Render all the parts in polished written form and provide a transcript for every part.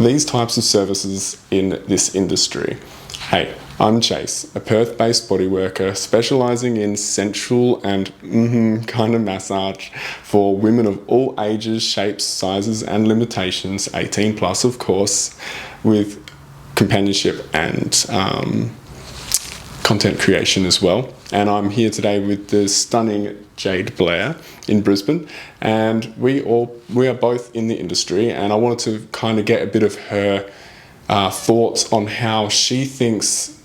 these types of services in this industry. Hey, I'm Chase, a Perth-based bodyworker specialising in sensual and kind of massage for women of all ages, shapes, sizes and limitations, 18 plus of course, with companionship and content creation as well. And I'm here today with the stunning Jade Blair in Brisbane, and we are both in the industry, and I wanted to kind of get a bit of her thoughts on how she thinks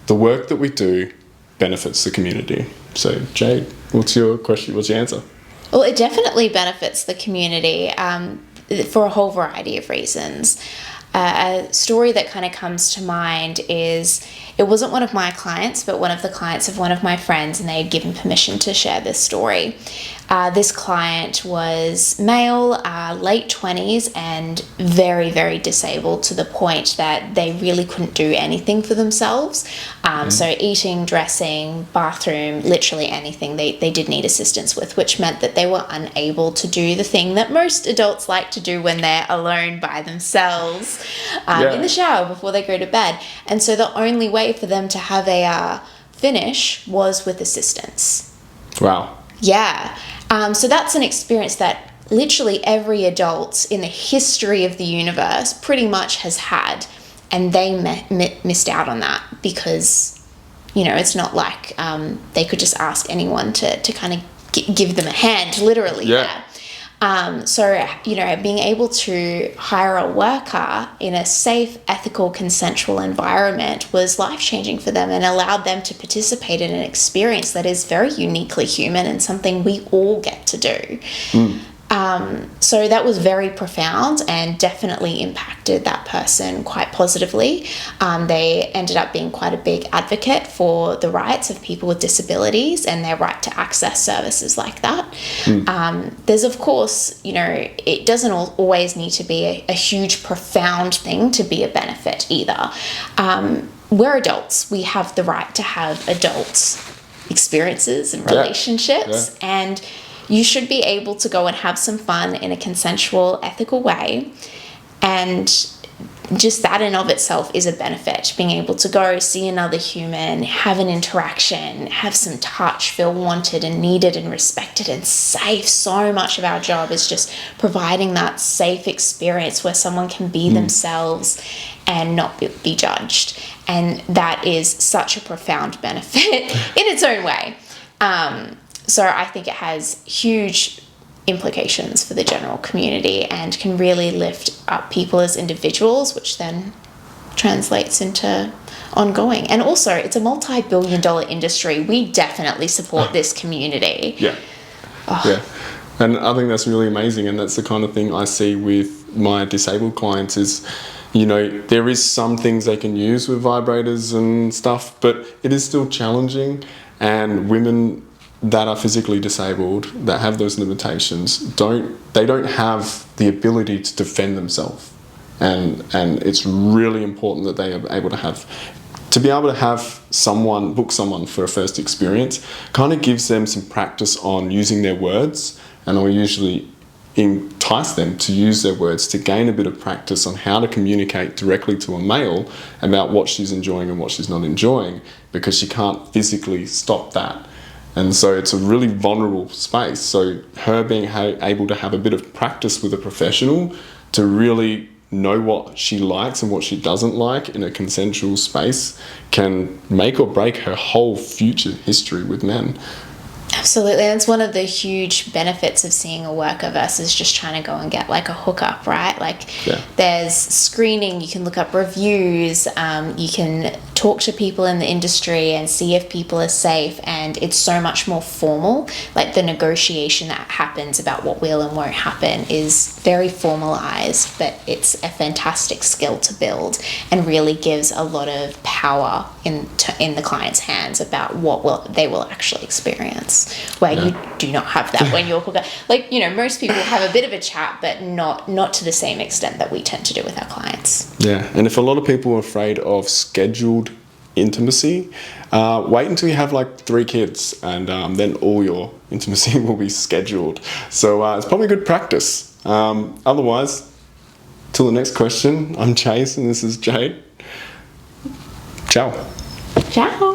the work that we do benefits the community. So Jade, what's your question? What's your answer? Well, it definitely benefits the community for a whole variety of reasons. A story that kind of comes to mind is, it wasn't one of my clients, but one of the clients of one of my friends, and they had given permission to share this story. This client was male, late 20s, and very, very disabled to the point that they really couldn't do anything for themselves. So eating, dressing, bathroom, literally anything they did need assistance with, which meant that they were unable to do the thing that most adults like to do when they're alone by themselves in the shower before they go to bed. And so the only way for them to have a finish was with assistance. Wow. Yeah. So that's an experience that literally every adult in the history of the universe pretty much has had, and they missed out on that because, you know, it's not like they could just ask anyone to kind of give them a hand, literally. Yeah. So, you know, being able to hire a worker in a safe, ethical, consensual environment was life-changing for them and allowed them to participate in an experience that is very uniquely human and something we all get to do. So that was very profound and definitely impacted that person quite positively. They ended up being quite a big advocate for the rights of people with disabilities and their right to access services like that. There's, of course, you know, it doesn't always need to be a huge, profound thing to be a benefit either. We're adults. We have the right to have adult experiences and relationships, and you should be able to go and have some fun in a consensual, ethical way. And just that in of itself is a benefit. Being able to go see another human, have an interaction, have some touch, feel wanted and needed and respected and safe. So much of our job is just providing that safe experience where someone can be themselves and not be judged. And that is such a profound benefit in its own way. So I think it has huge implications for the general community and can really lift up people as individuals, which then translates into ongoing. And also, it's a multi-billion-dollar industry. We definitely support this community. Yeah. And I think that's really amazing, and that's the kind of thing I see with my disabled clients is, you know, there is some things they can use with vibrators and stuff, but it is still challenging, and women that are physically disabled, that have those limitations, don't have the ability to defend themselves. And it's really important that they are able to have someone, book someone for a first experience, kind of gives them some practice on using their words, and I usually entice them to use their words to gain a bit of practice on how to communicate directly to a male about what she's enjoying and what she's not enjoying, because she can't physically stop that. And so it's a really vulnerable space. So her being able to have a bit of practice with a professional to really know what she likes and what she doesn't like in a consensual space can make or break her whole future history with men. Absolutely. That's one of the huge benefits of seeing a worker versus just trying to go and get like a hookup, right? Like there's screening, you can look up reviews, you can talk to people in the industry and see if people are safe, and it's so much more formal. Like the negotiation that happens about what will and won't happen is very formalized, but it's a fantastic skill to build and really gives a lot of power in the client's hands about what they will actually experience, where you do not have that when you're hooker. Like, you know, most people have a bit of a chat, but not to the same extent that we tend to do with our clients. Yeah, and if a lot of people are afraid of scheduled intimacy, wait until you have like 3 kids, and then all your intimacy will be scheduled. So it's probably good practice. Otherwise, till Until the next question, I'm Chase and this is Jade. Ciao. Ciao.